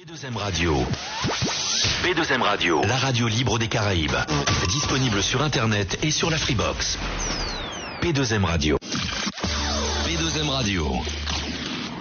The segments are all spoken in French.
P2M Radio. P2M Radio, la radio libre des Caraïbes. Disponible sur Internet et sur la Freebox. P2M Radio. P2M Radio.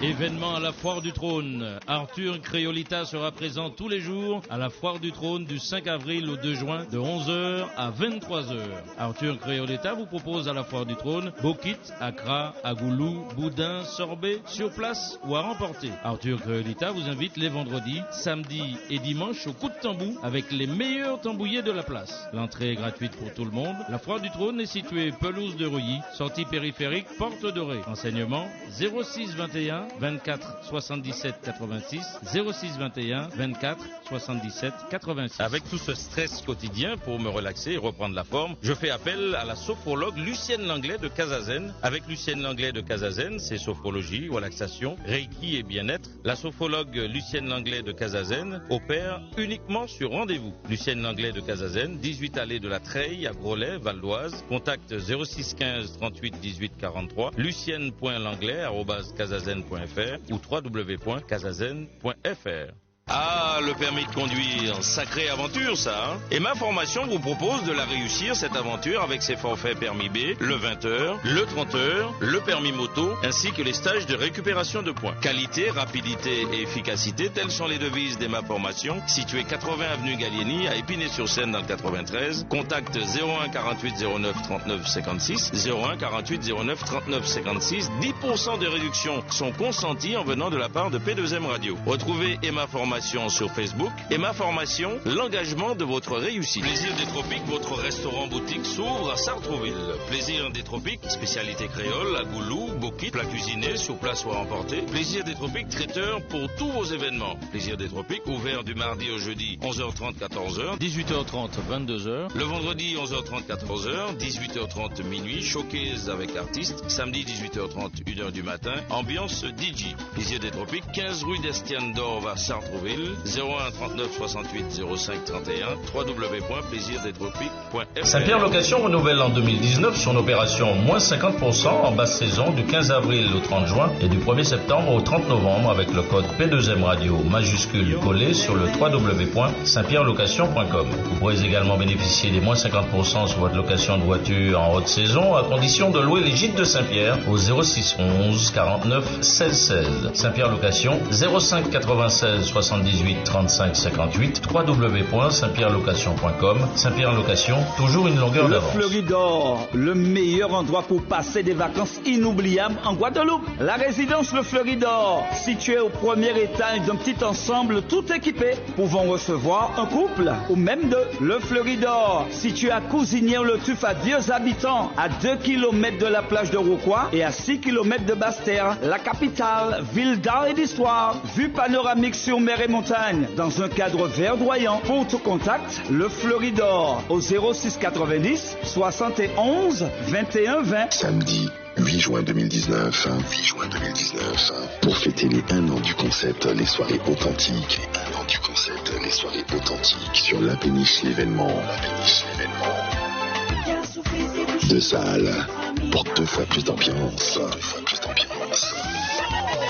Événement à la Foire du Trône. Arthur Créolita sera présent tous les jours à la Foire du Trône du 5 avril au 2 juin de 11h à 23h. Arthur Créolita vous propose à la Foire du Trône Bokit, Accra, Agoulou, Boudin, Sorbet, sur place ou à remporter. Arthur Créolita vous invite les vendredis, samedis et dimanches au coup de tambour avec les meilleurs tambouillers de la place. L'entrée est gratuite pour tout le monde. La Foire du Trône est située pelouse de Reuilly, sortie périphérique Porte Dorée. Renseignements 06 21 24 77 86 06 21 24 77 86. Avec tout ce stress quotidien, pour me relaxer et reprendre la forme, je fais appel à la sophrologue Lucienne Langlais de Casazen. Avec Lucienne Langlais de Casazen, c'est sophrologie, relaxation, reiki et bien-être. La sophrologue Lucienne Langlais de Casazen opère uniquement sur rendez-vous. Lucienne Langlais de Casazen, 18 allée de la Treille à Groslay, Val d'Oise. Contact 06 15 38 18 43 lucienne.langlais@casazen.fr ou www.casazen.fr. Ah, le permis de conduire, sacrée aventure ça, hein. Et ma formation vous propose de la réussir, cette aventure, avec ses forfaits permis B, le 20h, le 30h, le permis moto, ainsi que les stages de récupération de points. Qualité, rapidité et efficacité, telles sont les devises des ma formation, située 80 avenue Gallieni, à Épinay-sur-Seine dans le 93. Contact 01 48 09 39 56, 01 48 09 39 56. 10% de réduction sont consentis en venant de la part de P2M Radio. Retrouvez Emma Formation sur Facebook et ma formation, l'engagement de votre réussite. Plaisir des Tropiques, votre restaurant-boutique s'ouvre à Sartrouville. Plaisir des Tropiques, spécialité créole, à Goulou, Bokit, plat cuisiné, sur place ou à emporter. Plaisir des Tropiques, traiteur pour tous vos événements. Plaisir des Tropiques, ouvert du mardi au jeudi, 11h30, 14h, 18h30, 22h. Le vendredi, 11h30, 14h, 18h30, minuit, showcase avec artistes. Samedi, 18h30, 1h du matin, ambiance DJ. Plaisir des Tropiques, 15 rue d'Estienne d'Or à Sartrouville. 01 39 68 05 31 www.plaisirdetropiques.fr. Saint-Pierre Location renouvelle en 2019 son opération moins 50% en basse saison du 15 avril au 30 juin et du 1er septembre au 30 novembre avec le code P2M Radio majuscule collé sur le www.saintpierrelocation.com. Vous pourrez également bénéficier des moins 50% sur votre location de voiture en haute saison à condition de louer les gîtes de Saint-Pierre au 06 11 49 16 16. Saint-Pierre Location 05 96 78 35 58 www.saintpierrelocation.com. Saint-Pierre Location, toujours une longueur d'avance. Le Fleuridor, le meilleur endroit pour passer des vacances inoubliables en Guadeloupe. La résidence Le Fleuridor, située au premier étage d'un petit ensemble tout équipé, pouvant recevoir un couple ou même deux. Le Fleuridor, situé à Cousinière-le-Tuf à Vieux Habitants, à 2 km de la plage de Rouquois et à 6 km de Basse-Terre, la capitale, ville d'art et d'histoire, vue panoramique sur mer et montagne, dans un cadre verdoyant. Pour tout contact, Le Fleuridor au 06 90 71 21 20. Samedi 8 juin 2019, pour fêter les 1 an du concept Les Soirées Authentiques, sur La Péniche l'événement. 2 salles pour 2 fois plus d'ambiance.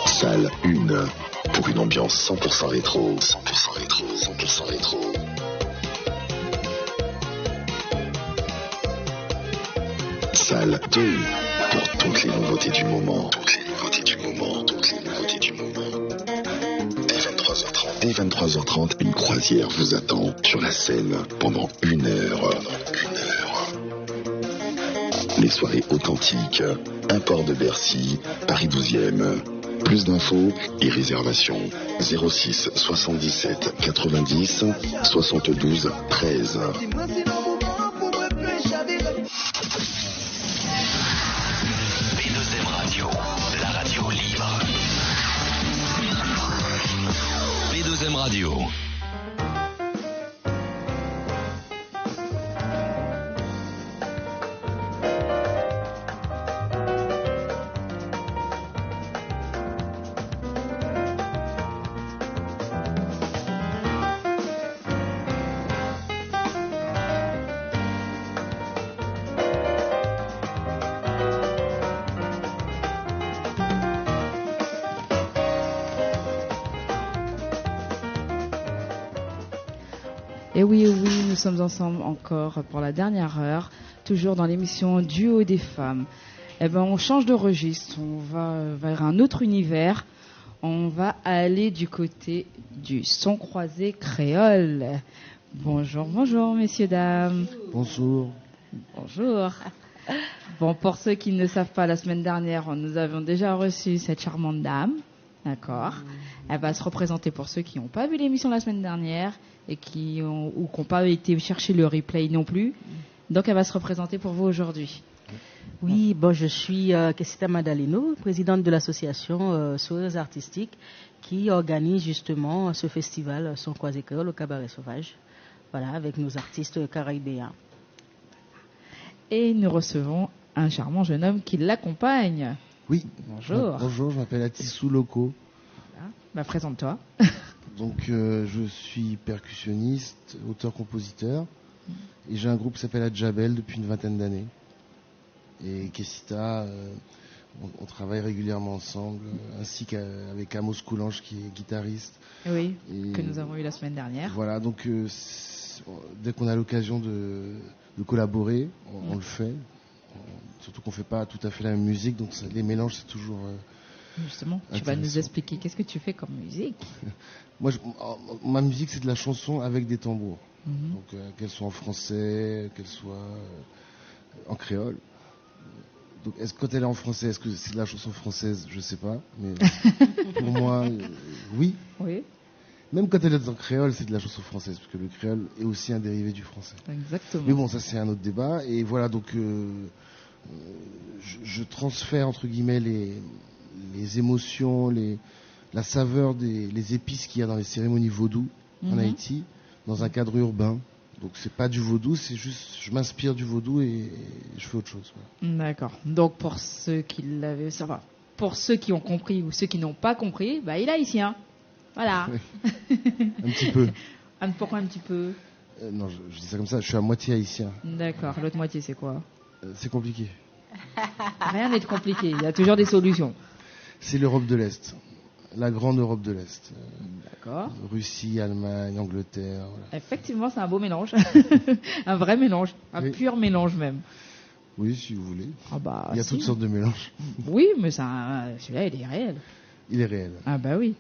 Salle 1 pour une ambiance 100% rétro. Salle 2 pour toutes les nouveautés du moment. Dès 23h30, une croisière vous attend sur la Seine pendant 1 heure. Les soirées authentiques, un port de Bercy, Paris 12e. Plus d'infos et réservations 06 77 90 72 13. P2M Radio, la radio libre. P2M Radio. Et oui, nous sommes ensemble encore pour la dernière heure, toujours dans l'émission Duo des femmes. Eh ben, on change de registre, on va vers un autre univers. On va aller du côté du son croisé créole. Bonjour, messieurs, dames. Bonjour. Bonjour. Bon, pour ceux qui ne savent pas, la semaine dernière, nous avions déjà reçu cette charmante dame. D'accord. Elle va se représenter pour ceux qui n'ont pas vu l'émission la semaine dernière et qui n'ont pas été chercher le replay non plus. Donc, elle va se représenter pour vous aujourd'hui. Oui, je suis Kessita Madaleno, présidente de l'association Sourires Artistiques qui organise justement ce festival Son Croisé Créole au Cabaret Sauvage. Voilà, avec nos artistes caribéens. Et nous recevons un charmant jeune homme qui l'accompagne. Oui. Bonjour. Bonjour, je m'appelle Atissou Loco. Voilà. Présente-toi. Donc, je suis percussionniste, auteur-compositeur. Et j'ai un groupe qui s'appelle Adjabel depuis une 20aine d'années. Et Kessita, on travaille régulièrement ensemble, ainsi qu'avec Amos Coulange qui est guitariste. Oui, que nous avons eu la semaine dernière. Voilà, donc dès qu'on a l'occasion de collaborer, on le fait. Surtout qu'on ne fait pas tout à fait la même musique, donc les mélanges, c'est toujours... Justement, tu vas nous expliquer qu'est-ce que tu fais comme musique. Moi, ma musique, c'est de la chanson avec des tambours. Donc, qu'elle soit en français, qu'elle soit en créole. Donc, quand elle est en français, est-ce que c'est de la chanson française? Je ne sais pas. Mais pour moi, oui. Oui. Même quand elle est en créole, c'est de la chanson française, parce que le créole est aussi un dérivé du français. Exactement. Mais bon, ça, c'est un autre débat. Et voilà, donc, je transfère, entre guillemets, les émotions, la saveur, les épices qu'il y a dans les cérémonies vaudou en Haïti, dans un cadre urbain. Donc c'est pas du vaudou, c'est juste je m'inspire du vaudou et je fais autre chose. Voilà. D'accord. Donc pour ceux qui ont compris ou ceux qui n'ont pas compris, il est haïtien. Voilà. Oui. Un petit peu. Pourquoi un petit peu? Non, je dis ça comme ça, je suis à moitié haïtien. D'accord. L'autre moitié, c'est quoi? C'est compliqué. Rien n'est compliqué, il y a toujours des solutions. C'est l'Europe de l'Est. La grande Europe de l'Est. D'accord. Russie, Allemagne, Angleterre. Voilà. Effectivement, c'est un beau mélange. Un vrai mélange. Un pur mélange même. Oui, si vous voulez. Il y a toutes sortes de mélanges. Oui, mais celui-là, il est réel. Il est réel. Ah bah oui.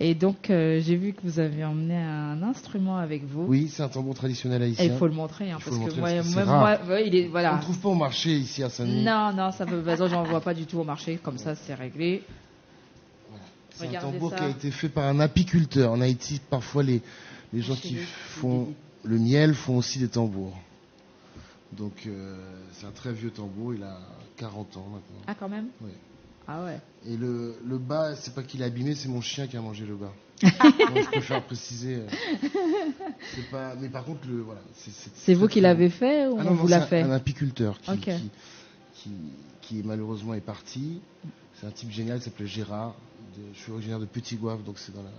Et donc, j'ai vu que vous avez emmené un instrument avec vous. Oui, c'est un tambour traditionnel haïtien. Et il faut le montrer, parce que moi, on ne trouve pas au marché ici à Saint-Denis. Non, ça peut. J'en vois pas du tout au marché. Comme ça, c'est réglé. C'est un tambour qui a été fait par un apiculteur. En Haïti, parfois, les gens qui font le miel font aussi des tambours. Donc, c'est un très vieux tambour. Il a 40 ans maintenant. Ah, quand même? Oui. Ah ouais. Et le bas, c'est pas qu'il est abîmé, c'est mon chien qui a mangé le bas. Donc, je préfère préciser. C'est pas. Mais par contre, voilà. C'est vous qui l'avez fait ou on vous l'a fait? Un apiculteur qui malheureusement est parti. C'est un type génial, il s'appelait Gérard. Je suis originaire de Petit Goave, donc c'est dans la.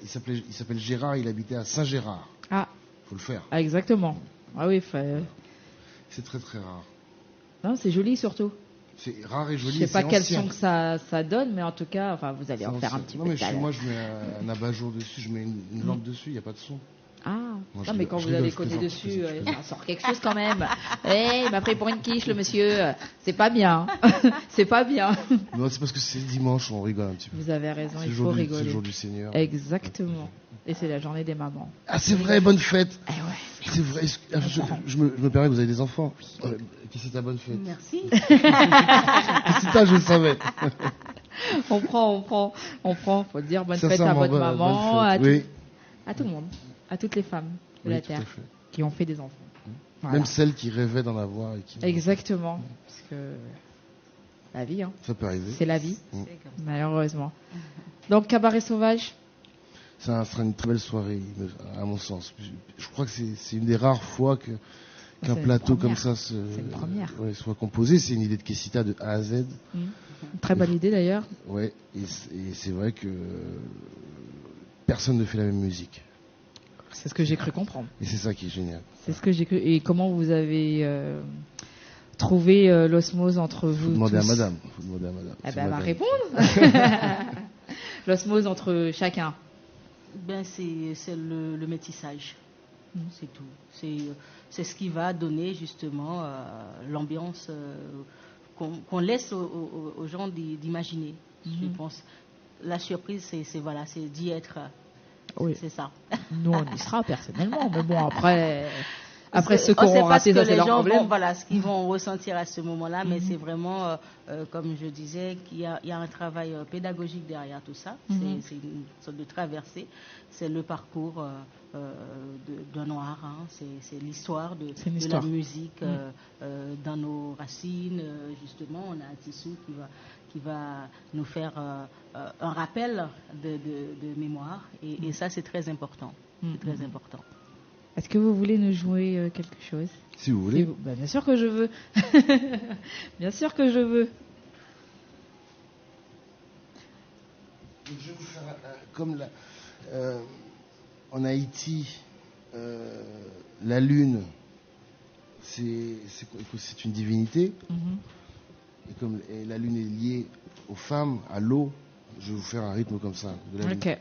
Il s'appelle Gérard, il habitait à Saint-Gérard. Ah. Faut le faire. Ah, exactement. Ah oui, c'est très très rare. Non, c'est joli surtout. C'est rare et joli. Je sais pas quel son que ça donne, mais en tout cas, vous allez en faire un petit peu. Non, mais chez moi, je mets un abat-jour dessus, je mets une lampe dessus, il n'y a pas de son. Ah, non, mais quand vous allez coller dessus, ça sort quelque chose quand même. Il m'a pris pour une quiche, le monsieur. C'est pas bien. C'est pas bien. Non, c'est parce que c'est dimanche, on rigole un petit peu. Vous avez raison, il faut rigoler. C'est le jour du Seigneur. Exactement. Et c'est la journée des mamans. Ah, c'est vrai, bonne fête. Eh ouais. C'est vrai. Je me permets, vous avez des enfants. Qu'est-ce que c'est ta bonne fête? Merci. C'est ça, je le savais. On prend. Faut dire bonne fête à votre maman, à tout le monde. À toutes les femmes de la Terre qui ont fait des enfants. Voilà. Même celles qui rêvaient d'en avoir. Exactement. Parce que la vie, ça peut arriver. C'est la vie, malheureusement. Donc, Cabaret Sauvage, ça sera une très belle soirée, à mon sens. Je crois que c'est une des rares fois qu'un plateau comme ça soit composé. C'est une idée de Kessita de A à Z. Très bonne idée d'ailleurs. Ouais, et c'est vrai que personne ne fait la même musique. C'est ce que j'ai cru comprendre. Et c'est ça qui est génial. C'est ce que j'ai cru. Et comment vous avez trouvé l'osmose entre vous? Faut demander à madame. Elle va répondre. L'osmose entre chacun. C'est le métissage. C'est tout. C'est ce qui va donner justement l'ambiance qu'on laisse aux gens d'imaginer. Je pense. La surprise, c'est d'y être. Oui. C'est ça. Nous, on y sera personnellement, mais bon, après ceux qui auront raté, ça c'est leur problème. Voilà, ce qu'ils vont ressentir à ce moment-là, mais c'est vraiment, comme je disais, qu'il y a un travail pédagogique derrière tout ça. C'est une sorte de traversée. C'est le parcours d'un noir. C'est l'histoire de la musique dans nos racines. Justement, on a un Tissou qui va nous faire un rappel de mémoire. Et ça, c'est très important. C'est très important. Est-ce que vous voulez nous jouer quelque chose? Si vous voulez. Bien sûr que je veux. Bien sûr que je veux. Je vais vous faire comme en Haïti, la lune, c'est une divinité. Et comme la lune est liée aux femmes, à l'eau, je vais vous faire un rythme comme ça. De la lune. Ok.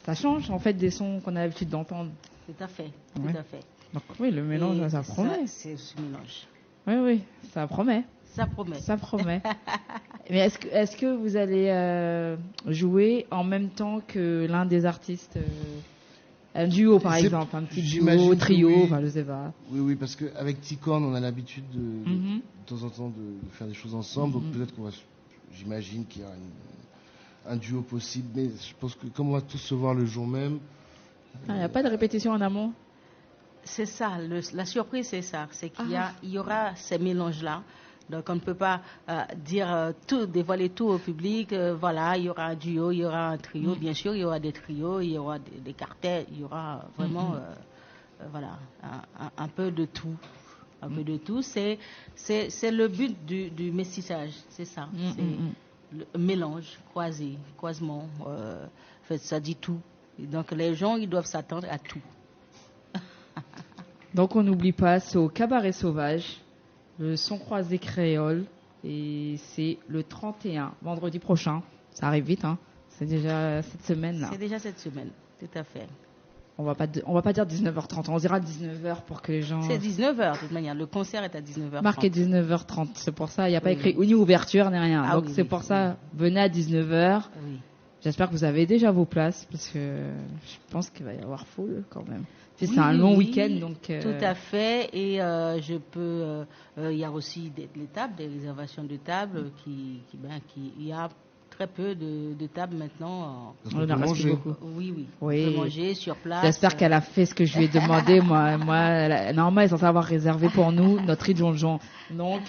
Ça change en fait des sons qu'on a l'habitude d'entendre. Tout à fait, ouais. Tout à fait. Donc oui, le mélange, ça promet. C'est ce mélange. Oui, ça promet. Ça promet. Ça promet. Mais est-ce que vous allez jouer en même temps que l'un des artistes, un duo par exemple, un petit duo, trio, oui. Enfin je sais pas. Oui, parce qu'avec Ticorn, on a l'habitude de temps en temps de faire des choses ensemble, donc peut-être j'imagine qu'il y a un duo possible, mais je pense que comme on va tous se voir le jour même... Il n'y a pas de répétition en amont? C'est ça, la surprise c'est ça, c'est qu'il y aura ces mélanges-là, donc on ne peut pas dévoiler tout au public, voilà, il y aura un duo, il y aura un trio, bien sûr il y aura des trios, il y aura des quartets, il y aura vraiment, voilà, un peu de tout. Un peu de tout, c'est le but du métissage, c'est ça, c'est le mélange, croisement, en fait, ça dit tout. Et donc les gens, ils doivent s'attendre à tout. Donc on n'oublie pas, c'est au Cabaret Sauvage, le son croisé créole, et c'est le 31, vendredi prochain. Ça arrive vite, hein. C'est déjà cette semaine-là. C'est déjà cette semaine, tout à fait. On va pas dire 19h30, on dira 19h pour que les gens... C'est 19h de toute manière, le concert est à 19h30. Marqué 19h30, c'est pour ça, il n'y a pas écrit ni ouverture ni rien. Donc c'est pour ça, venez à 19h. Oui. J'espère que vous avez déjà vos places, parce que je pense qu'il va y avoir foule quand même. Puis c'est un long week-end, donc... Tout à fait, et il y a aussi des tables, des réservations de tables, il y a très peu de tables maintenant. On en reste beaucoup. Oui. On peut manger sur place. J'espère qu'elle a fait ce que je lui ai demandé. Normalement, elle est censée avoir réservé pour nous notre riz jonjon. Donc,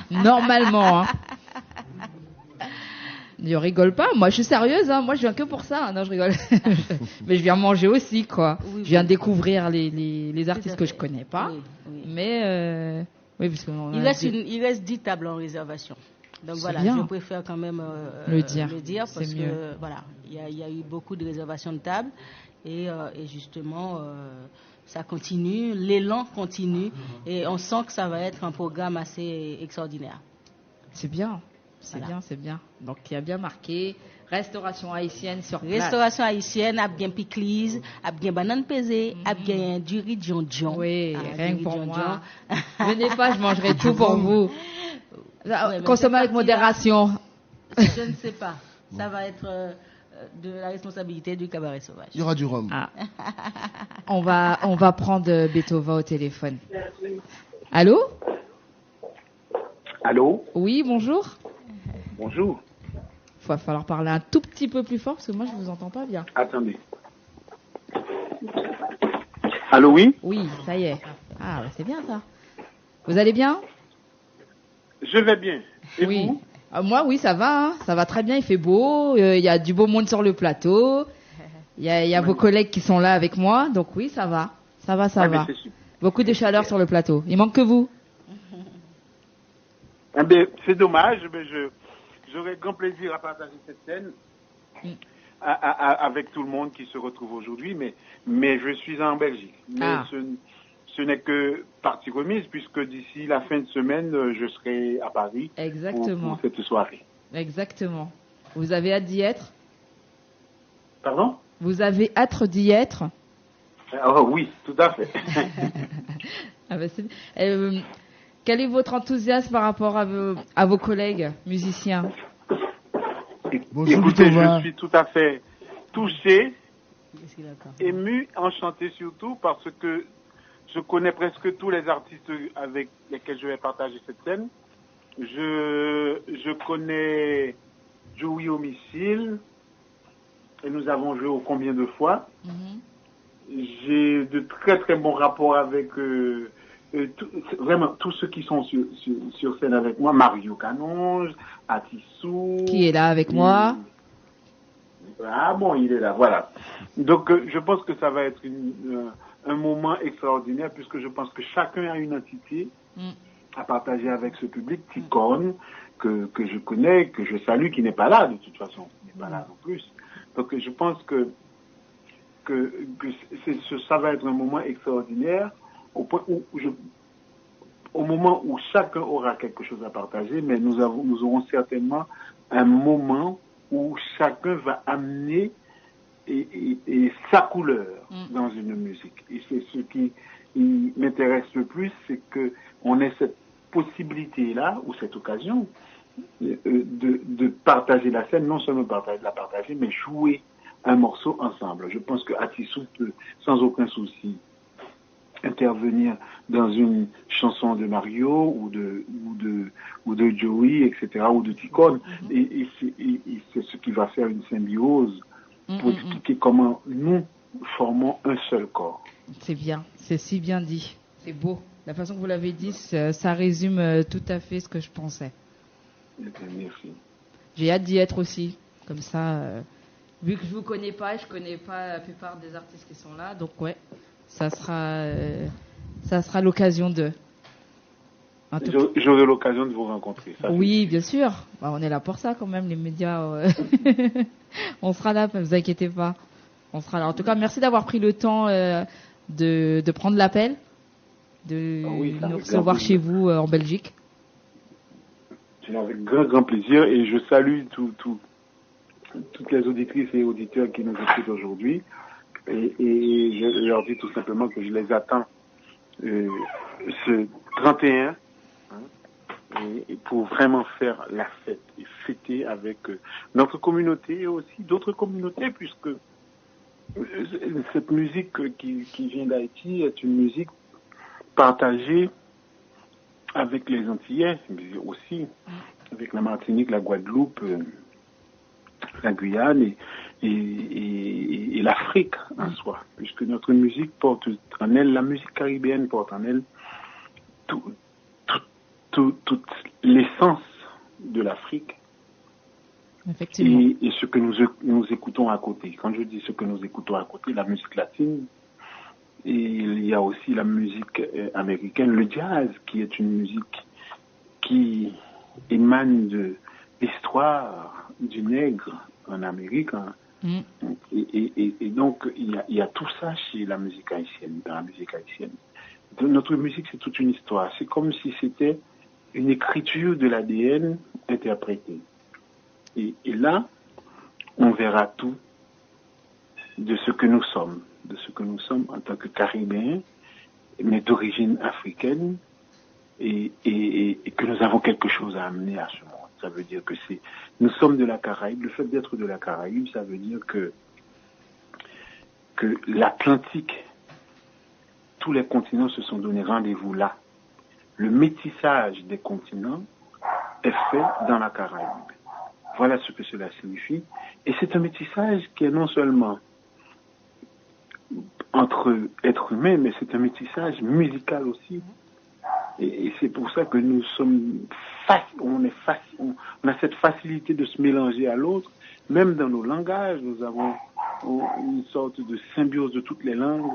normalement, hein. Je rigole pas. Moi, je suis sérieuse. Hein. Moi, je viens que pour ça. Non, je rigole. Mais je viens manger aussi, quoi. Oui, je viens découvrir les artistes que je connais pas. Oui. Mais oui, parce qu'on il reste 10 tables en réservation. Donc voilà, bien. Je préfère quand même le dire parce que voilà, il y a eu beaucoup de réservations de tables et justement ça continue, l'élan continue et on sent que ça va être un programme assez extraordinaire. C'est bien. C'est bien. Donc il y a bien marqué Restauration haïtienne sur place. Restauration haïtienne, a bien piclis, a bien banane pesée, a bien du riz dion. Oui, rien que pour moi. Venez pas, je mangerai tout pour vous. Consommez avec modération. Je ne sais pas. Ça va être de la responsabilité du cabaret sauvage. Il y aura du rhum. Ah. On va prendre Betova au téléphone. Allô? Allô? Oui, bonjour. Bonjour. Il va falloir parler un tout petit peu plus fort parce que moi, je ne vous entends pas bien. Attendez. Allô, oui? Oui, ça y est. Ah, c'est bien ça. Vous allez bien? Je vais bien. Et oui. vous? Moi, oui, ça va. Hein. Ça va très bien. Il fait beau. Il y a du beau monde sur le plateau. Il y a vos collègues qui sont là avec moi. Donc oui, ça va. Ça va. Beaucoup de chaleur sur le plateau. Il manque que vous. Eh bien, c'est dommage. Mais j'aurais grand plaisir à partager cette scène avec tout le monde qui se retrouve aujourd'hui. Mais je suis en Belgique. Mais ce n'est que partie remise, puisque d'ici la fin de semaine, je serai à Paris. Exactement. Pour cette soirée. Exactement. Vous avez hâte d'y être? Pardon? Vous avez hâte d'y être? Oh, oui, tout à fait. Quel est votre enthousiasme par rapport à vos collègues musiciens? Bonjour, écoutez, Thomas. Je suis tout à fait touché, ému, enchanté surtout, parce que je connais presque tous les artistes avec lesquels je vais partager cette scène. Je connais Joey au missile, et nous avons joué combien de fois. J'ai de très très bons rapports avec vraiment tous ceux qui sont sur scène avec moi. Mario Canonge, Atissou. Qui est là avec moi. Ah bon, il est là, voilà. Donc je pense que ça va être un moment extraordinaire, puisque je pense que chacun a une entité à partager avec ce public. Ticone, que je connais, que je salue, qui n'est pas là de toute façon, qui n'est pas là non plus. Donc je pense que ça va être un moment extraordinaire, au moment où chacun aura quelque chose à partager, mais nous aurons certainement un moment où chacun va amener et sa couleur dans une musique. Et c'est ce qui m'intéresse le plus, c'est que on ait cette possibilité-là, ou cette occasion, de partager la scène, non seulement la partager, mais jouer un morceau ensemble. Je pense que Atissou peut, sans aucun souci, intervenir dans une chanson de Mario ou de Joey, etc., ou de Ticone, et c'est ce qui va faire une symbiose pour expliquer comment nous formons un seul corps. C'est bien, c'est si bien dit, c'est beau. La façon que vous l'avez dit, ça résume tout à fait ce que je pensais. Merci. J'ai hâte d'y être aussi, comme ça, vu que je vous connais pas, je connais pas la plupart des artistes qui sont là, donc ouais, ça sera l'occasion de. J'aurai l'occasion de vous rencontrer. Ça, oui, bien sûr. Bah, on est là pour ça quand même, les médias. On sera là, ne vous inquiétez pas. On sera là. En tout cas, merci d'avoir pris le temps de prendre l'appel, de nous recevoir chez vous en Belgique. C'est avec grand plaisir, et je salue toutes les auditrices et auditeurs qui nous écoutent aujourd'hui, et je leur dis tout simplement que je les attends ce 31 et pour vraiment faire la fête et fêter avec notre communauté et aussi d'autres communautés, puisque cette musique qui vient d'Haïti est une musique partagée avec les Antillais, mais aussi avec la Martinique, la Guadeloupe, la Guyane et l'Afrique en soi, puisque notre musique porte en elle, la musique caribéenne porte en elle toute l'essence de l'Afrique. Effectivement. Et ce que nous écoutons à côté. Quand je dis ce que nous écoutons à côté, la musique latine, et il y a aussi la musique américaine, le jazz, qui est une musique qui émane de l'histoire du nègre en Amérique. Et donc, il y a tout ça chez la musique haïtienne, dans la musique haïtienne. Notre musique, c'est toute une histoire. C'est comme si c'était une écriture de l'ADN interprétée. Et là, on verra tout de ce que nous sommes en tant que Caribéens, mais d'origine africaine, et que nous avons quelque chose à amener à ce monde. Ça veut dire que nous sommes de la Caraïbe. Le fait d'être de la Caraïbe, ça veut dire que l'Atlantique, tous les continents se sont donné rendez-vous là. Le métissage des continents est fait dans la Caraïbe. Voilà ce que cela signifie. Et c'est un métissage qui est non seulement entre êtres humains, mais c'est un métissage musical aussi. Et c'est pour ça que nous sommes on a cette facilité de se mélanger à l'autre. Même dans nos langages, nous avons une sorte de symbiose de toutes les langues.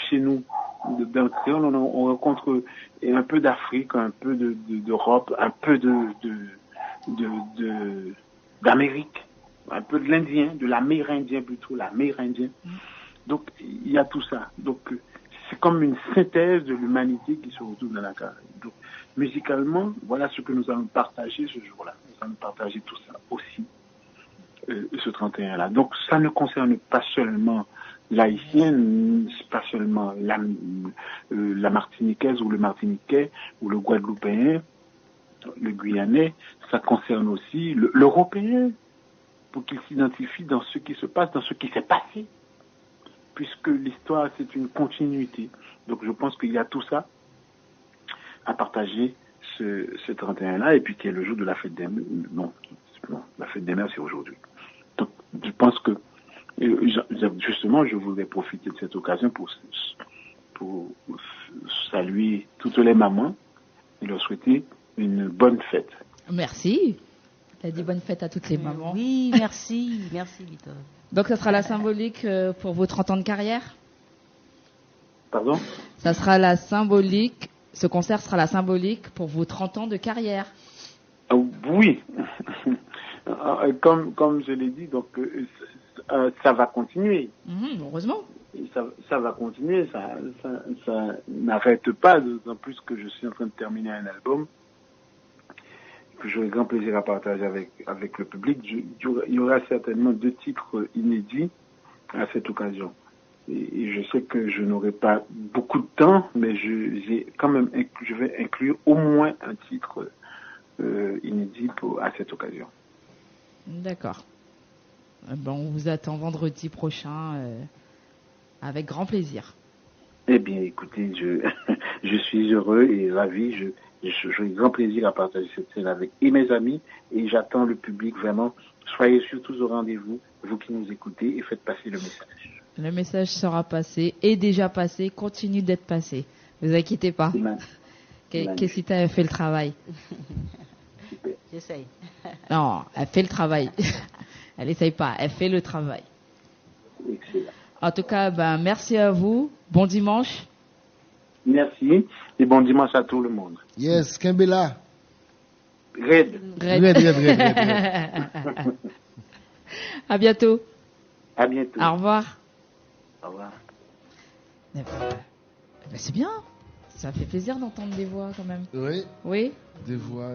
Chez nous, dans le créole, on rencontre un peu d'Afrique, un peu d'Europe, un peu d'Amérique, un peu de l'Indien, de l'Amérindien plutôt, l'Amérindien. Donc, il y a tout ça. Donc, c'est comme une synthèse de l'humanité qui se retrouve dans la Caraïbe. Donc, musicalement, voilà ce que nous allons partager ce jour-là. Nous allons partager tout ça aussi, ce 31-là. Donc, ça ne concerne pas seulement l'haïtienne, pas seulement la martiniquaise ou le martiniquais ou le guadeloupéen, le guyanais, ça concerne aussi l'européen, pour qu'il s'identifie dans ce qui se passe, dans ce qui s'est passé. Puisque l'histoire, c'est une continuité. Donc, je pense qu'il y a tout ça à partager ce 31-là, et puis qui est le jour de la fête des mères. Non, la fête des mères, c'est aujourd'hui. Donc, je pense que, justement, je voudrais profiter de cette occasion pour saluer toutes les mamans et leur souhaiter une bonne fête. Merci. Tu as dit bonne fête à toutes les mamans. Oui, merci. Merci, Victor. Donc, ça sera la symbolique pour vos 30 ans de carrière? Pardon? Ça sera la symbolique, ce concert sera la symbolique pour vos 30 ans de carrière. Oui. Comme je l'ai dit, donc ça va continuer. Heureusement. Ça va continuer, ça n'arrête pas, d'autant plus que je suis en train de terminer un album que j'aurai grand plaisir à partager avec le public. Il y aura certainement 2 titres inédits à cette occasion. Et je sais que je n'aurai pas beaucoup de temps, mais je vais inclure au moins un titre inédit à cette occasion. D'accord. On vous attend vendredi prochain avec grand plaisir. Eh bien, écoutez, je suis heureux et ravi. J'ai grand plaisir à partager cette scène avec mes amis, et j'attends le public vraiment. Soyez surtout au rendez-vous, vous qui nous écoutez, et faites passer le message. Le message sera passé, est déjà passé, continue d'être passé. Ne vous inquiétez pas. Kessita a fait le travail. Super. J'essaye. Non, elle fait le travail. Elle essaye pas, elle fait le travail. Excellent. En tout cas, merci à vous. Bon dimanche. Merci et bon dimanche à tout le monde. Yes, Kimbella. Red. À bientôt. À bientôt. Au revoir. Au revoir. C'est bien. Ça fait plaisir d'entendre des voix quand même. Oui. Oui. Des voix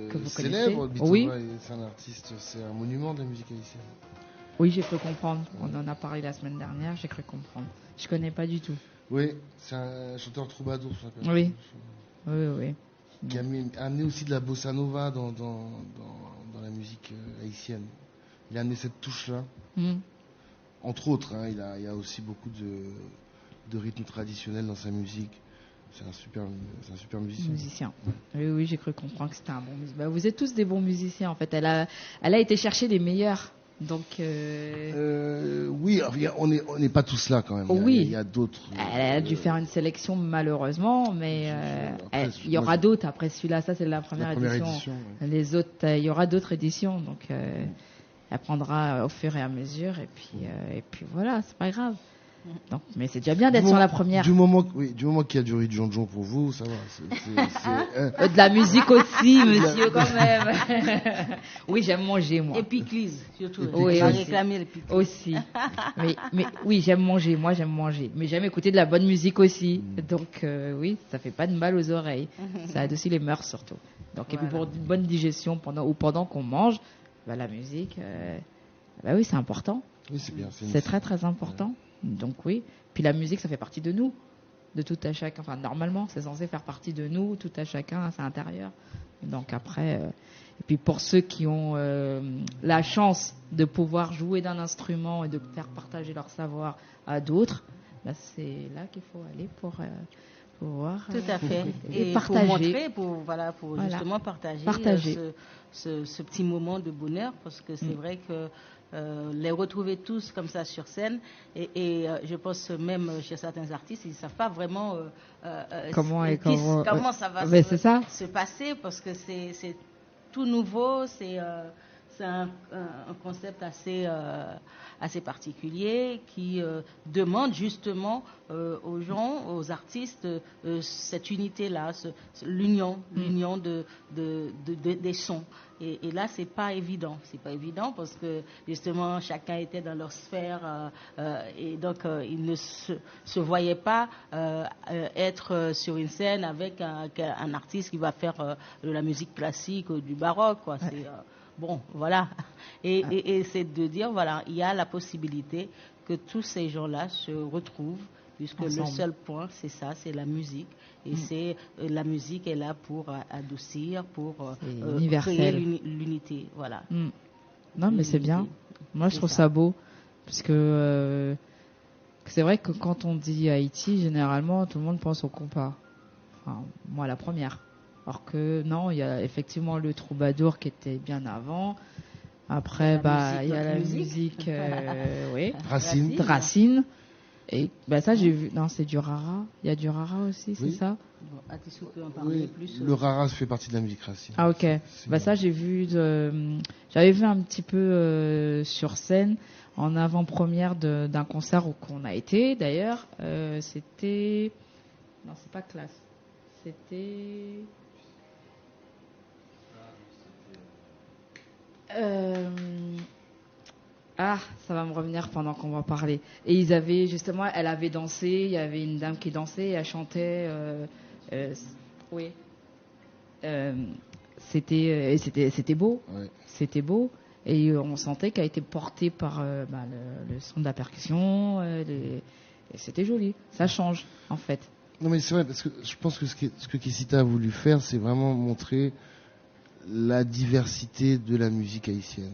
que vous célèbres. connaissez. Oui. C'est un artiste, c'est un monument de la musique haïtienne. Oui, j'ai cru comprendre. On en a parlé la semaine dernière, j'ai cru comprendre. Je connais pas du tout. Oui, c'est un chanteur troubadour. Oui. Oui. Qui a amené aussi de la bossa nova dans la musique haïtienne. Il a amené cette touche-là. Entre autres, il y a aussi beaucoup de rythmes traditionnels dans sa musique. C'est un super musicien. Oui, j'ai cru comprendre que c'était un bon musicien. Vous êtes tous des bons musiciens en fait. Elle a été chercher les meilleurs. Donc oui, on n'est pas tous là quand même. Il y a d'autres. Elle a dû faire une sélection malheureusement, mais il y aura d'autres après celui-là. Ça c'est la première édition. Ouais. Les autres, il y aura d'autres éditions, donc elle prendra au fur et à mesure, et puis voilà, c'est pas grave. Donc, mais c'est déjà bien d'être sur la première. Du moment qu'il y a du riz de jonjon pour vous, ça va. De la musique aussi, monsieur, quand même. Oui, j'aime manger, moi. Et piclise, surtout. Oui, réclamer le piclise. Aussi. mais oui, j'aime manger. Moi, j'aime manger. Mais j'aime écouter de la bonne musique aussi. Donc, oui, ça fait pas de mal aux oreilles. Ça aide aussi les mœurs, surtout. Donc, et puis pour une bonne digestion pendant qu'on mange, la musique, Bah oui, c'est important. Oui, c'est bien. C'est très très important. Donc oui. Puis la musique, ça fait partie de nous, de tout à chacun. Enfin, normalement, c'est censé faire partie de nous, tout à chacun à l'intérieur. Donc après, et puis pour ceux qui ont la chance de pouvoir jouer d'un instrument et de faire partager leur savoir à d'autres, bah, c'est là qu'il faut aller pour pouvoir tout à fait et partager, pour justement partager. Ce petit moment de bonheur, parce que c'est vrai que les retrouver tous comme ça sur scène, et je pense même chez certains artistes, ils ne savent pas vraiment comment ça va se passer, parce que c'est tout nouveau, c'est un concept assez particulier qui demande justement aux gens, aux artistes, cette unité-là, l'union des sons. Et là, c'est pas évident. C'est pas évident parce que justement, chacun était dans leur sphère et donc ils ne se voyaient pas être sur une scène avec un artiste qui va faire de la musique classique ou du baroque, quoi. C'est bon, voilà. Et c'est de dire, voilà, il y a la possibilité que tous ces gens-là se retrouvent, puisque ensemble. Le seul point, c'est ça, c'est la musique. Et c'est la musique est là pour adoucir, pour créer l'unité. Voilà. Non, mais c'est bien. Moi, je trouve ça beau, parce que c'est vrai que quand on dit Haïti, généralement, tout le monde pense au compas. Enfin, moi, la première. Alors que non, il y a effectivement le troubadour qui était bien avant. Après, il y a la musique oui. Racine. Et ça, j'ai vu. Non, c'est du rara. Il y a du rara aussi, c'est ça? Atissou peut en parler plus. Le rara fait partie de la musique racine. Ah, ok. Ça, j'avais vu un petit peu sur scène en avant-première d'un concert qu'on a été. D'ailleurs, c'était. Non, c'est pas classe. C'était. Ça va me revenir pendant qu'on va parler. Et elle avait dansé, il y avait une dame qui dansait et elle chantait. C'était beau. Ouais. C'était beau. Et on sentait qu'elle a été portée par le son de la percussion. Et c'était joli. Ça change, en fait. Non, mais c'est vrai, parce que je pense que ce que Kessita a voulu faire, c'est vraiment montrer la diversité de la musique haïtienne.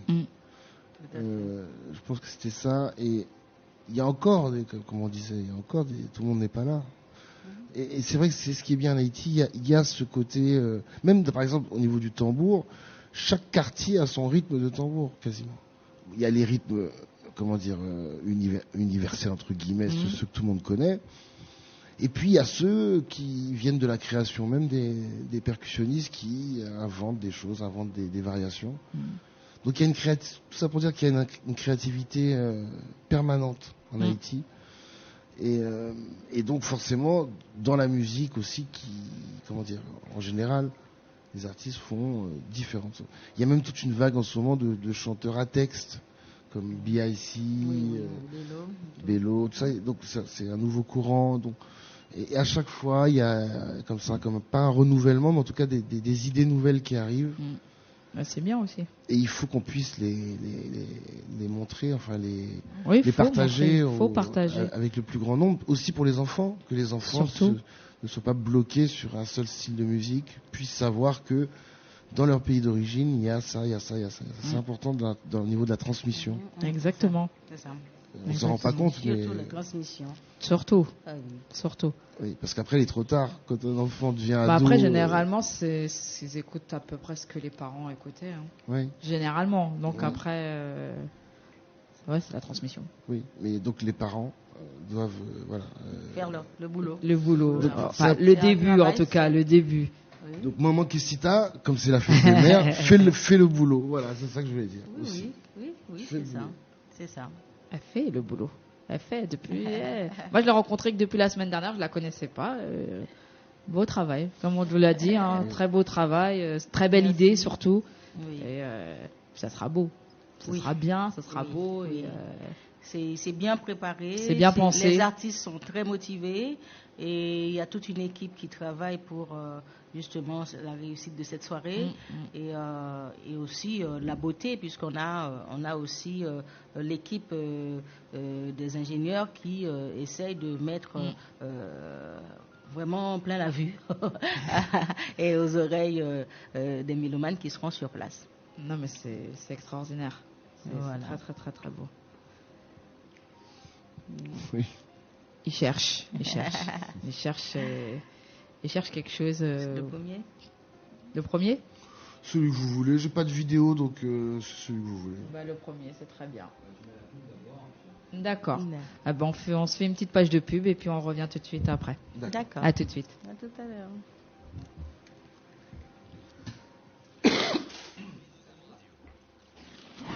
Je pense que c'était ça. Et il y a encore, comme on disait, tout le monde n'est pas là. Et c'est vrai que c'est ce qui est bien en Haïti. Il y a ce côté, même par exemple au niveau du tambour, chaque quartier a son rythme de tambour quasiment. Il y a les rythmes, universels entre guillemets, ceux que tout le monde connaît. Et puis il y a ceux qui viennent de la création même des percussionnistes qui inventent des choses, inventent des variations. Donc il y a tout ça pour dire qu'il y a une créativité permanente en Haïti. Et donc forcément dans la musique aussi en général, les artistes font différentes choses. Il y a même toute une vague en ce moment de chanteurs à texte comme B.I.C, Bello, tout ça. Donc c'est un nouveau courant. Donc et à chaque fois il y a pas un renouvellement, mais en tout cas des idées nouvelles qui arrivent. C'est bien aussi. Et il faut qu'on puisse les montrer, les partager, avec le plus grand nombre. Aussi pour les enfants, que les enfants ne soient pas bloqués sur un seul style de musique, puissent savoir que dans leur pays d'origine, il y a ça, il y a ça, il y a ça. C'est important dans le niveau de la transmission. Exactement. C'est ça. On ne s'en rend pas compte, mais... Surtout la transmission. Surtout. Oui, parce qu'après, il est trop tard. Quand un enfant devient ado... Après, généralement, ils écoutent à peu près ce que les parents écoutaient. Oui. Généralement. Donc après, c'est la transmission. Oui, mais donc les parents doivent... faire le boulot. Le boulot. Donc, le début, en tout cas, le début. Oui. Donc, maman Kessita, comme c'est la fête des mères, fait le boulot. Voilà, c'est ça que je voulais dire. Oui, c'est ça. Elle fait le boulot. Elle fait depuis... Moi, je l'ai rencontrée que depuis la semaine dernière. Je ne la connaissais pas. Beau travail. Comme on vous l'a dit. Très beau travail. Très belle idée, surtout. Oui. Et ça sera beau. Ça sera bien. Ça sera beau. Oui. C'est bien préparé. C'est bien pensé. Les artistes sont très motivés. Et il y a toute une équipe qui travaille pour justement la réussite de cette soirée et aussi la beauté, puisqu'on a aussi l'équipe des ingénieurs qui essayent de mettre vraiment plein la vue et aux oreilles des mélomanes qui seront sur place. Non, mais c'est extraordinaire. C'est très, très, très, très beau. Oui. Il cherche quelque chose. Le premier. Le premier? Celui que vous voulez. J'ai pas de vidéo, donc c'est celui que vous voulez. Le premier, c'est très bien. D'accord. Ah ben on se fait une petite page de pub et puis on revient tout de suite après. D'accord. À tout de suite. À tout à l'heure.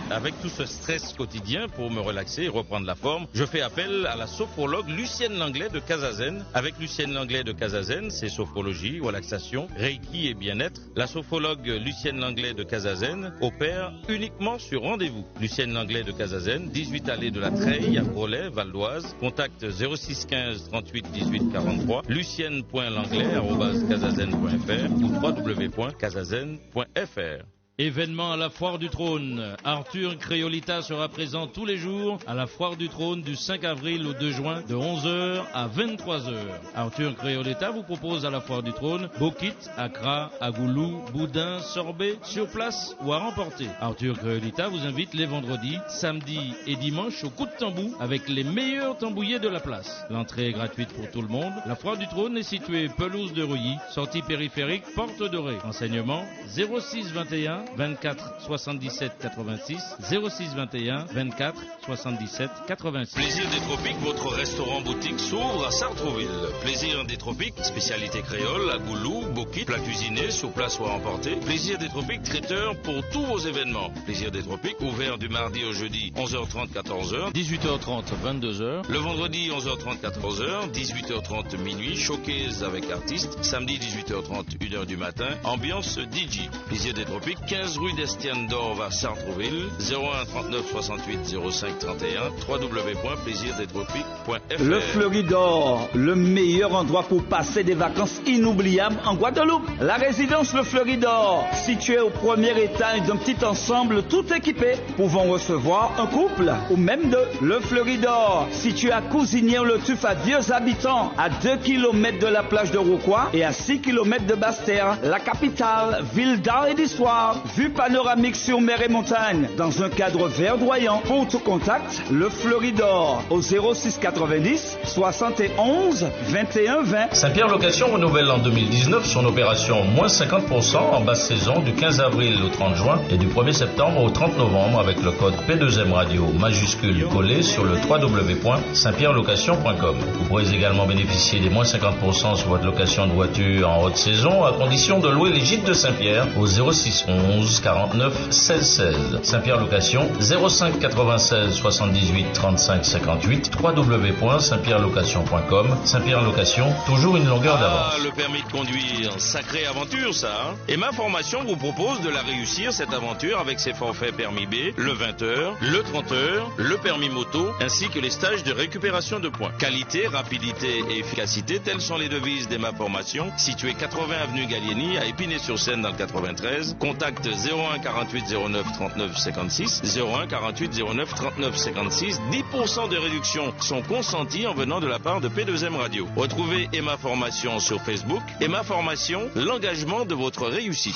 Avec tout ce stress quotidien, pour me relaxer et reprendre la forme, je fais appel à la sophrologue Lucienne Langlais de Casazen. Avec Lucienne Langlais de Casazen, c'est sophrologie, relaxation, reiki et bien-être. La sophrologue Lucienne Langlais de Casazen opère uniquement sur rendez-vous. Lucienne Langlais de Casazen, 18 allée de la Treille à Groslay, Val d'Oise. Contact 06 15 38 18 43, lucienne.langlais@casazen.fr ou www.casazen.fr. Événement à la Foire du Trône. Arthur Créolita sera présent tous les jours à la Foire du Trône du 5 avril au 2 juin de 11h à 23h. Arthur Créolita vous propose à la Foire du Trône Bokit, Accra, Agoulou, Boudin, Sorbet, sur place ou à remporter. Arthur Créolita vous invite les vendredis, samedis et dimanches au coup de tambour avec les meilleurs tambouillés de la place. L'entrée est gratuite pour tout le monde. La Foire du Trône est située pelouse de Reuilly, sortie périphérique Porte Dorée. Renseignements 06 21 24 77 86 06 21 24 77 86. Plaisir des Tropiques, votre restaurant boutique s'ouvre à Sartrouville. Plaisir des Tropiques, spécialité créole, à Goulou, Bokit, plat cuisiné, sur place ou à emporter. Plaisir des Tropiques, traiteur pour tous vos événements. Plaisir des Tropiques, ouvert du mardi au jeudi 11h30 14h, 18h30 22h, le vendredi 11h30 14h, 18h30 minuit, showcase avec artistes, samedi 18h30 1h du matin, ambiance DJ. Plaisir des Tropiques, 15 rue d'Estienne d'Orve à Sartrouville, 01 39 68 05 31, www.plaisirdestropiques.fr. Le Fleuridor, le meilleur endroit pour passer des vacances inoubliables en Guadeloupe. La résidence Le Fleuridor, située au premier étage d'un petit ensemble tout équipé, pouvant recevoir un couple ou même deux. Le Fleuridor, situé à Cousinière-le-Tuf à Vieux Habitants, à 2 km de la plage de Rouquois et à 6 km de Basse-Terre, la capitale, ville d'art et d'histoire, vue panoramique sur mer et montagne, dans un cadre verdoyant. Pour tout contact, Le Fleuridor, au 06 90 71 21 20. Saint-Pierre Location renouvelle en 2019 son opération moins 50% en basse saison du 15 avril au 30 juin et du 1er septembre au 30 novembre avec le code P2M Radio majuscule collé sur le www.saintpierrelocation.com. Vous pourrez également bénéficier des moins 50% sur votre location de voiture en haute saison à condition de louer les gîtes de Saint-Pierre au 06 11 49 16 16. Saint-Pierre Location 05 96 78 35 58 www.saintpierrelocation.com. Saint-Pierre Location, toujours une longueur d'avance. Ah, le permis de conduire, sacrée aventure ça, hein. Et ma formation vous propose de la réussir cette aventure avec ses forfaits permis B, le 20h, le 30h, le permis moto, ainsi que les stages de récupération de points. Qualité, rapidité et efficacité, telles sont les devises d'Emma Formation, située 80 avenue Gallieni à Épinay-sur-Seine dans le 93. Contact 01 48 09 39 56, 01 48 09 39 56. 10% de réduction sont consentis en venant de la part de P2M Radio. Retrouvez Emma Formation sur Facebook. Emma Formation, l'engagement de votre réussite.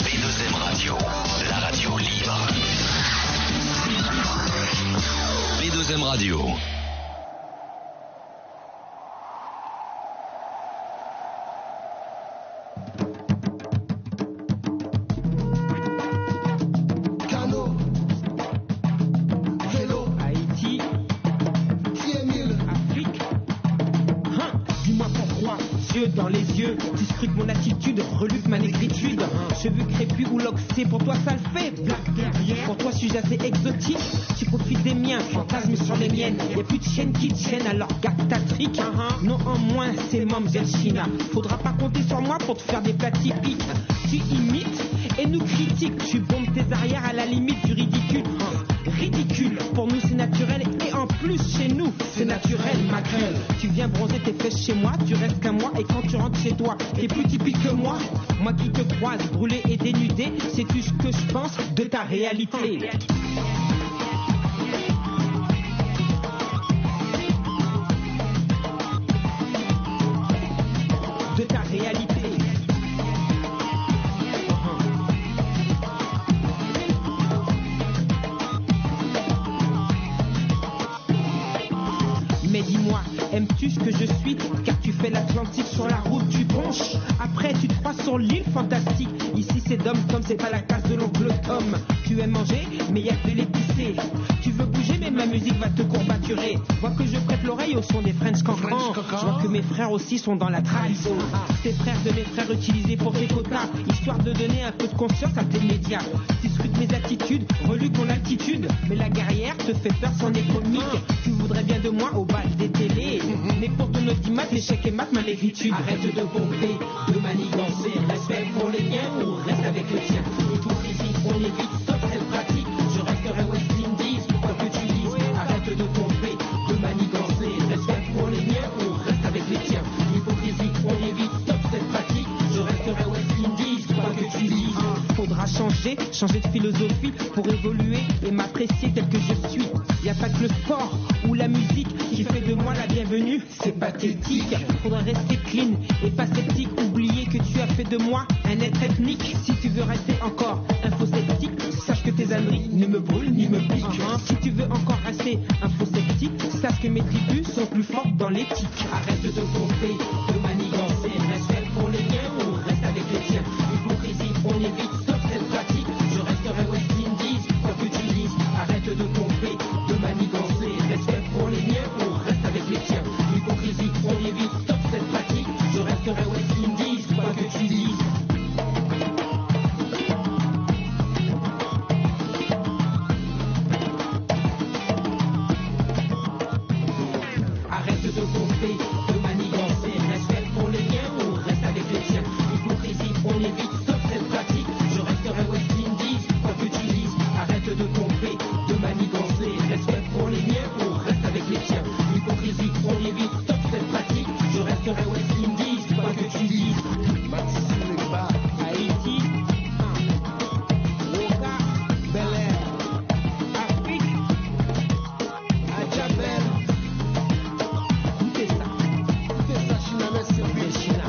P2M Radio, la radio libre. P2M Radio. Dans les yeux, tu scrutes mon attitude, reluque ma négritude. Cheveux crépus ou loxés, pour toi ça le fait. Black derrière, pour toi suis-je assez exotique. Tu profites des miens, fantasme sur les miennes. Y'a plus de chaîne qui te chaîne, alors gâte ta trique. Non en moins, c'est Mamzelle China. Faudra pas compter sur moi pour te faire des plats typiques. Tu imites et nous critiques. Tu bombes tes arrières à la limite du ridicule. Ridicule, pour nous c'est naturel et en plus chez nous, c'est naturel, ma gueule. Tu viens bronzer tes fesses chez moi, tu restes qu'un mois et quand tu rentres chez toi, t'es plus typique que moi. Moi qui te croise, brûlé et dénudé, sais-tu ce que je pense de ta réalité? De ta réalité. Mais dis-moi, aimes-tu ce que je suis? Car tu fais l'Atlantique sur la route du Ponche. Après tu te crois sur l'île fantastique. Ici c'est d'homme comme c'est pas la case de l'oncle Tom. Tu aimes manger, mais y'a que l'épicé. Tu veux bouger, mais ma musique va te courbaturer. Vois que je prête l'oreille au son des French Cancans. Je vois que mes frères aussi sont dans la trahison. Tes frères de mes frères utilisés pour tes quotas, histoire de donner un peu de conscience à tes médias. Tu scrutes mes attitudes, reluques mon altitude. Mais la guerrière te fait peur, c'en est comique. Tu voudrais bien de moi au bal des télés. Mais pour ton audimat, échec et mat, ma négritude. Arrête de pomper, de manigancer. Respect pour les miens ou reste avec le tien. Hypocrisie, on évite, stop cette pratique. Je resterai West Indies, quoi que tu dises. Arrête de pomper, de manigancer. Respect pour les miens ou reste avec les tiens. Hypocrisie, on évite, stop cette pratique. Je resterai West Indies, quoi que tu dises. Faudra changer de philosophie pour évoluer et m'apprécier tel que je suis. Y a pas que le sport ou la musique qui fait de moi la bienvenue, c'est pathétique. Faudra rester clean et pas sceptique. Oublier que tu as fait de moi un être ethnique. Si tu veux rester encore info-sceptique, sache que tes âneries ne me brûlent ni me piquent. Si tu veux encore rester info-sceptique, sache que mes tribus sont plus fortes dans l'éthique. Arrête de te pomper, de manigancer. Respect pour les miens ou reste avec les tiens. Hypocrisie, on évite, stop cette pratique. Je resterai West Indies, quoi que tu dises. Arrête de pomper, de manigancer. Respect pour les miens ou reste avec les tiens. Hypocrisie, on évite, stop cette pratique. Je resterai West Indies, quoi que tu dises. Arrête de pomper, de manigancer. Respect pour les miens ou reste avec les tiens. Hypocrisie, on évite, stop cette pratique. Je resterai West Indies, quoi que tu dises. Arrête de pomper, de manigancer. Respect pour les miens ou reste avec les tiens. Hypocrisie, on évite, stop cette pratique. Je resterai West Indies, quoi que tu dises. Haïti, Oka, Bel Air, Afrique, Adjabel. Écoutez ça, China, merci, China.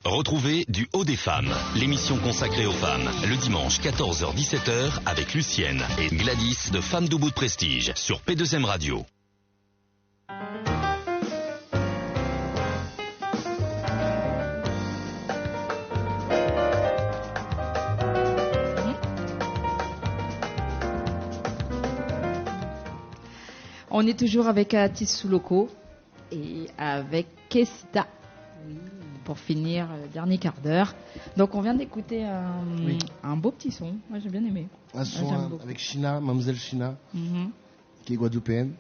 Retrouvez Du Haut des Femmes, l'émission consacrée aux femmes, le dimanche 14h-17h avec Lucienne et Gladys de Femmes debout de Prestige sur P2M Radio. On est toujours avec Atis Souloko et avec Kessita. Pour finir le dernier quart d'heure. Donc on vient d'écouter un beau petit son. Moi j'ai bien aimé. Un son avec China, Mademoiselle China, qui est guadeloupéenne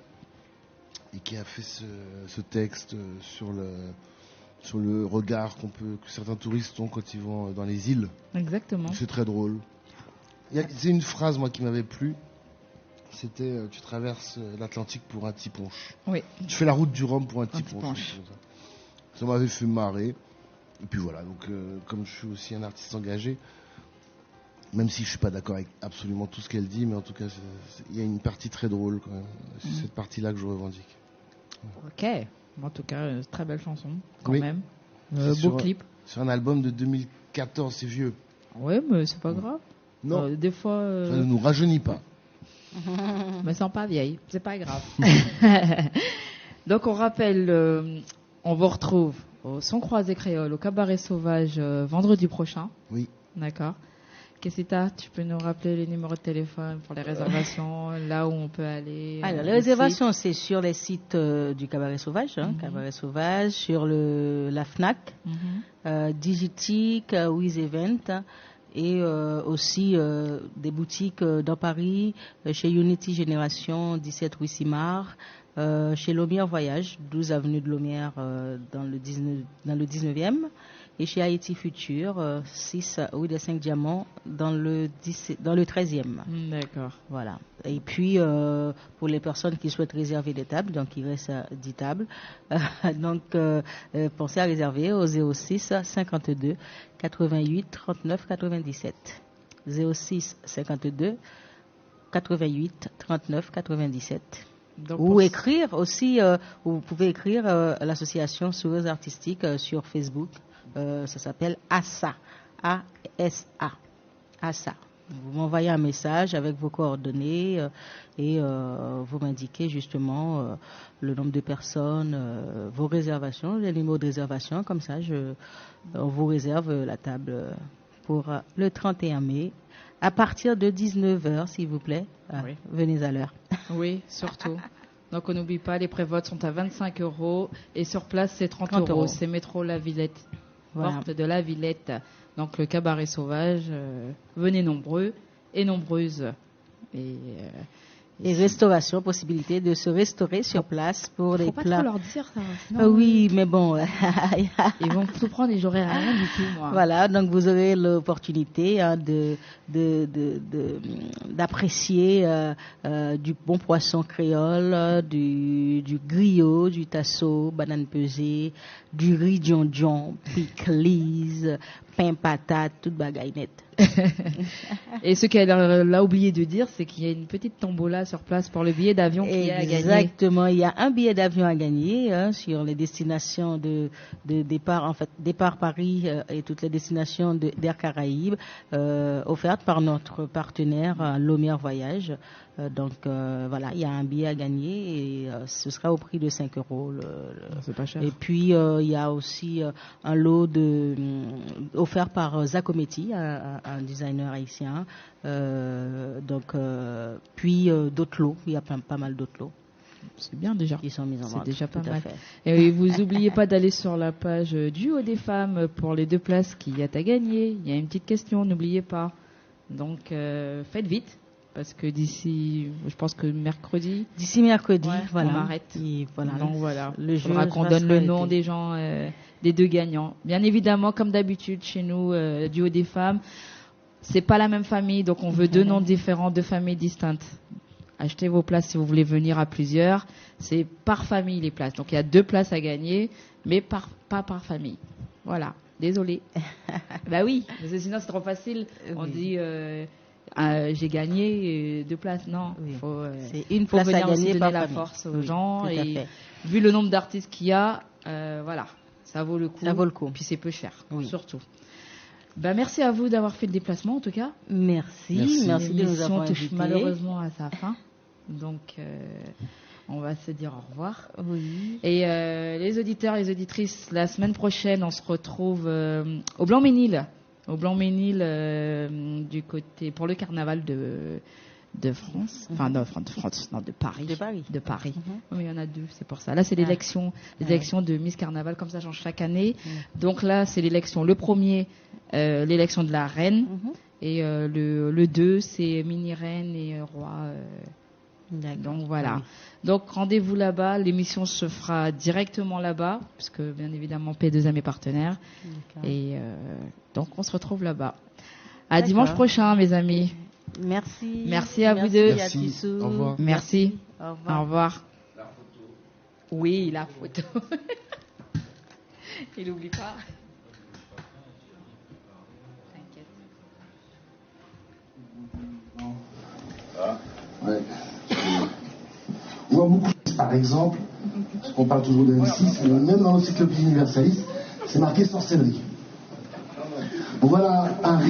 et qui a fait ce texte sur le regard que certains touristes ont quand ils vont dans les îles. Exactement. C'est très drôle. C'est une phrase moi qui m'avait plu. C'était tu traverses l'Atlantique pour un petit punch. Oui. Tu fais la route du Rhum pour un petit punch. Ça m'avait fait marrer. Et puis voilà, donc comme je suis aussi un artiste engagé, même si je suis pas d'accord avec absolument tout ce qu'elle dit, mais en tout cas, il y a une partie très drôle quand même. C'est cette partie-là que je revendique. Ok, en tout cas, très belle chanson quand même. Beau clip. Sur un album de 2014, c'est vieux. Ouais, mais c'est pas grave. Non. Des fois. Ça ne nous rajeunit pas. Mais sans pas vieille, c'est pas grave. Donc on rappelle. On vous retrouve au Son Croisé Créole, au Cabaret Sauvage, vendredi prochain. Oui. D'accord. Kessita, tu peux nous rappeler les numéros de téléphone pour les réservations, là où on peut aller? Alors, les réservations, c'est sur les sites du Cabaret Sauvage, Cabaret Sauvage, sur la FNAC, Digitique, Wiz Event, et aussi des boutiques dans Paris, chez Unity Génération, 17 Rue Simard, chez Lomière Voyage, 12 avenue de Lomière dans le 19e, et chez Haïti Futur, 6 rue des 5 Diamants dans le 13e. D'accord. Voilà. Et puis, pour les personnes qui souhaitent réserver des tables, donc il reste 10 tables, donc pensez à réserver au 06 52 88 39 97. 06 52 88 39 97. Donc ou écrire aussi, vous pouvez écrire à l'association Sourires Artistiques sur Facebook. Ça s'appelle ASA. A-S-A. ASA. Vous m'envoyez un message avec vos coordonnées et vous m'indiquez justement le nombre de personnes, vos réservations, les numéros de réservation. Comme ça, on vous réserve la table pour le 31 mai. À partir de 19h, s'il vous plaît, oui. Venez à l'heure. Oui, surtout. Donc, on n'oublie pas, les prévotes sont à 25 € et sur place, c'est 30 €. C'est métro La Villette, voilà. Porte de La Villette. Donc, le cabaret sauvage, venez nombreux et nombreuses. Et restauration, possibilité de se restaurer sur place pour les plats. Faut pas trop leur dire ça. Sinon, oui, mais bon. Ils vont tout prendre et j'aurai rien du tout, moi. Voilà, donc vous aurez l'opportunité d'apprécier du bon poisson créole, du griot, du tasso, banane pesée, du riz dion, piclis, pain patate, toute bagaille nette. Et ce qu'elle a oublié de dire, c'est qu'il y a une petite tombola sur place pour le billet d'avion qui est à gagner. Exactement, il y a un billet d'avion à gagner sur les destinations de départ, en fait, départ Paris et toutes les destinations d'Air Caraïbes, offertes par notre partenaire Lomière Voyage. Donc voilà, il y a un billet à gagner et ce sera au prix de 5 €. C'est pas cher. Et puis il y a aussi un lot offert par Zacometti, un designer haïtien. Puis d'autres lots, il y a pas mal d'autres lots. C'est bien déjà. Ils sont mis en vente. C'est déjà pas mal. Et vous n'oubliez pas d'aller sur la page du Haut des Femmes pour les 2 places qu'il y a à gagner. Il y a une petite question, n'oubliez pas. Donc faites vite. Parce que d'ici, je pense que mercredi. D'ici mercredi, ouais, voilà. On arrête. Et voilà. Donc voilà. Il faudra qu'on donne le nom des gens, des 2 gagnants. Bien évidemment, comme d'habitude chez nous, du Haut des Femmes, c'est pas la même famille, donc on veut 2 noms différents, 2 familles distinctes. Achetez vos places si vous voulez venir à plusieurs. C'est par famille les places. Donc il y a 2 places à gagner, mais pas par famille. Voilà. Désolé. Bah oui, parce que sinon c'est trop facile. On dit. J'ai gagné 2 places, non. Oui. C'est une place à gagner, donner la force aux gens. Et vu le nombre d'artistes qu'il y a, voilà, ça vaut le coup. Ça vaut le coup. Puis c'est peu cher, surtout. Merci à vous d'avoir fait le déplacement, en tout cas. Merci de nous avoir invités. Touche malheureusement à sa fin, donc on va se dire au revoir. Oui. Et les auditeurs, les auditrices, la semaine prochaine, on se retrouve au Blanc-Ménil. Au Blanc-Ménil, du côté, pour le carnaval de France. Enfin, de France, non, de Paris. De Paris. Oui, il y en a 2, c'est pour ça. Là, c'est l'élection de Miss Carnaval, comme ça change chaque année. Donc là, c'est l'élection. Le premier, l'élection de la reine. Et le 2, c'est mini-reine et roi. Donc voilà. Donc rendez-vous là-bas. L'émission se fera directement là-bas, puisque bien évidemment P2M est partenaire. Et donc on se retrouve là-bas. À dimanche prochain, mes amis. Merci. Merci à vous 2. Merci. Au revoir. Merci. Au revoir. La photo. Oui, la photo. Il n'oublie pas. T'inquiète. Ouais. On voit beaucoup, par exemple, parce qu'on parle toujours de M6, même dans l'encyclopédie universaliste, c'est marqué sorcellerie. Voilà un